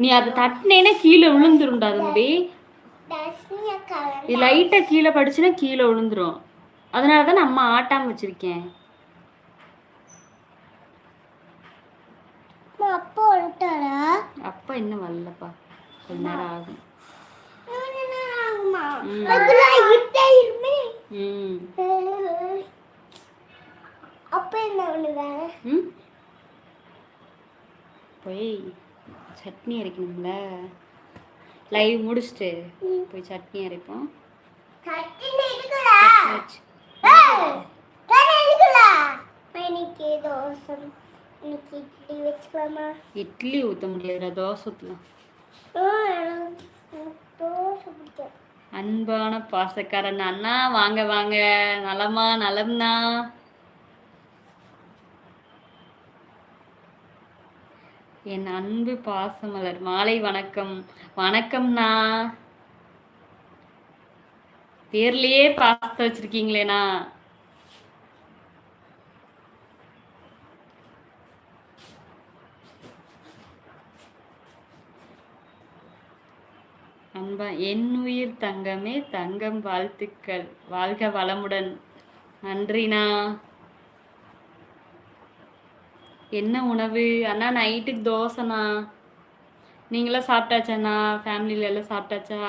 நீ அதை தட்டினேன்னா கீழே விழுந்துரும்டா தம்பி. இது லைட்டா கீழே படிச்சுன்னா கீழே விழுந்துரும். அதனாலதான் நான் அம்மா ஆட்டாம வச்சிருக்கேன். அப்பா இன்னும் வரலப்பா, கொஞ்ச நேரம் ஆகும். போய் சட்னி அரைக்கணும்ல, லைவ் முடிச்சுட்டு போய் சட்னி அரைப்போம். இட்லி ஊற்ற முடியாதுடா, தோசை ஊற்றலாம். அன்பான பாசக்காரன் அண்ணா, வாங்க வாங்க. நலமா? நலம்னா. என் அன்பு பாசமலர் மாலை வணக்கம். வணக்கம்ண்ணா. பேர்லயே பாசத்தை வச்சிருக்கீங்களேண்ணா. அன்பா என் உயிர் தங்கமே, தங்கம் வாழ்த்துக்கள், வாழ்க வளமுடன். நன்றிண்ணா. என்ன உணவு அண்ணா? நைட்டுக்கு தோசைண்ணா. நீங்களாம் சாப்பிட்டாச்சாண்ணா? ஃபேமிலியில எல்லாம் சாப்பிட்டாச்சா?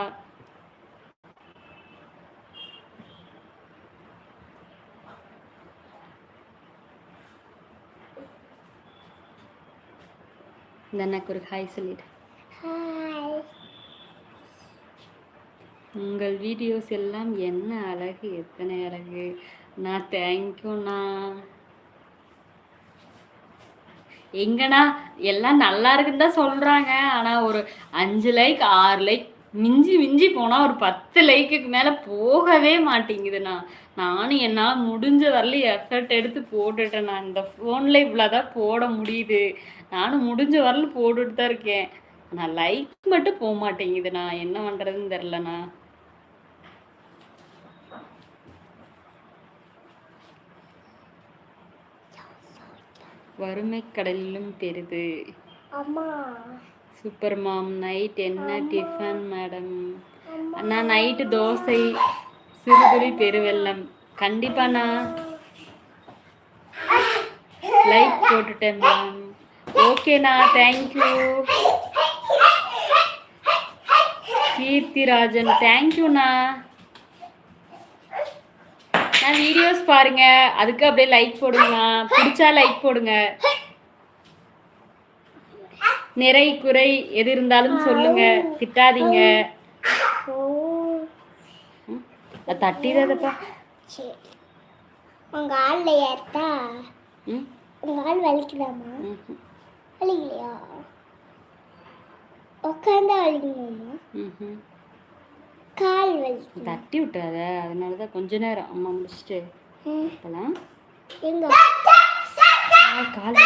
இந்த அண்ணாக்கு ஒரு ஹாய் சொல்லிடு. உங்கள் வீடியோஸ் எல்லாம் என்ன அழகு, எத்தனை அழகு. நான் தேங்க்யூண்ணா. எங்கண்ணா எல்லாம் நல்லா இருக்குன்னு தான் சொல்றாங்க. ஆனா ஒரு 5 லைக் 6 லைக் மிஞ்சி மிஞ்சி போனா ஒரு 10 லைக்குக்கு மேல போகவே மாட்டேங்குதுண்ணா. நானும் என்னால் முடிஞ்ச வரலையும் எஃபர்ட் எடுத்து போட்டுட்டேன். நான் இந்த ஃபோன்ல இவ்வளோதான் போட முடியுது. நானும் முடிஞ்ச வரலும் போட்டுட்டு தான் இருக்கேன். ஆனால் லைக் மட்டும் போக மாட்டேங்குதுண்ணா. என்ன பண்றதுன்னு தெரிலண்ணா. வறுமை கடலிலும் பெரிது. Super ma'am. நைட் என்ன டிஃபன் மேடம்? அண்ணா நைட்டு தோசை, சிறுதுளி பெருவெல்லம். கண்டிப்பாண்ணா. லைக் போட்டுட்டேன் மேம். ஓகேண்ணா, தேங்க்யூ. கீர்த்திராஜன் தேங்க்யூண்ணா. நான் வீடியோஸ் பாருங்க, அதுக்கு அப்படியே லைக் போடுங்கண்ணா. பிடிச்சா லைக் போடுங்க. நிறை குறை எது இருந்தாலும் சொல்லுங்க, திட்டாதீங்க. தட்டிடாதப்பா. உங்க ஆள்ல ஏத்தா உங்க ஆள் வலிக்குதாமா? வலிக்கலையா? உட்காந்தா வலிக்குமாமா? கால் வலிக்கு. தட்டி விட்டாத, அதனாலதான் கொஞ்ச நேரம் அம்மா முடிச்சுட்டு போலாம். எங்க கால்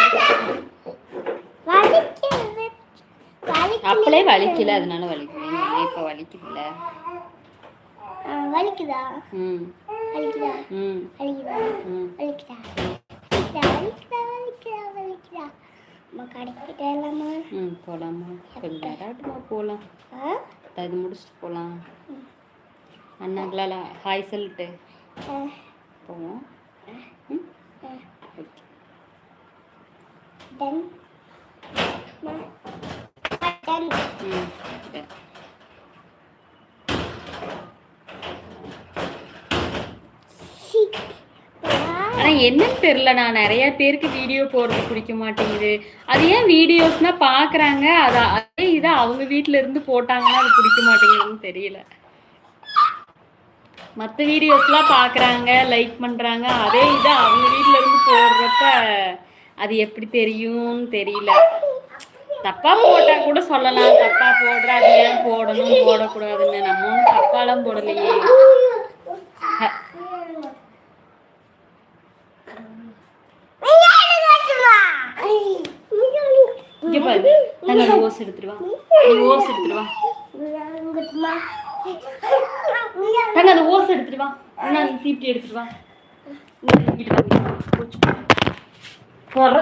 அப்பளே வலிக்கல, அதனால வலிக்கல. இப்ப வலிக்குதுல்ல. வலிக்குதா? வலிக்குதா? வலிக்குதா? வலிக்குதா? வலிக்குதா? வலிக்குதா? வலிக்குதா? அம்மா கடைக்கு போயிடலாமா? போலாமா? கொஞ்சம் நேரமா போகலாம். இது முடிச்சுட்டு போகலாம். அண்ணாக்களால ஹாய் சொல்லிட்டு போவோம். ஆனா என்னன்னு தெரியல, நான் நிறைய பேருக்கு வீடியோ போடுறது பிடிக்க மாட்டேங்குது. அது ஏன் வீடியோஸ்னா பாக்குறாங்க, அதே இதை அவங்க வீட்டுல இருந்து போட்டாங்கன்னா அது பிடிக்க மாட்டேங்குதுன்னு தெரியல. மற்ற வீடியோஸ்லாம் பாக்குறாங்க, லைக் பண்றாங்க. அதே இதை அவங்க வீட்டுல இருந்து போடுறப்ப அது எப்படி தெரியும்னு தெரியல. தப்பா போட்டா கூட சொல்லலாம், தப்பா போடுற, அது ஏன் போடணும் போடக்கூடாதுன்னு. நம்ம ஒன்றும் தப்பாலாம் போடலையே. இங்க பாரு, நாங்க அந்த ஓஸ் எடுத்துருவா. ஓஸ் எடுத்துருவா. நாங்க அந்த ஓஸ் எடுத்துருவா. நான் தீப்தி எடுத்துருவா. போற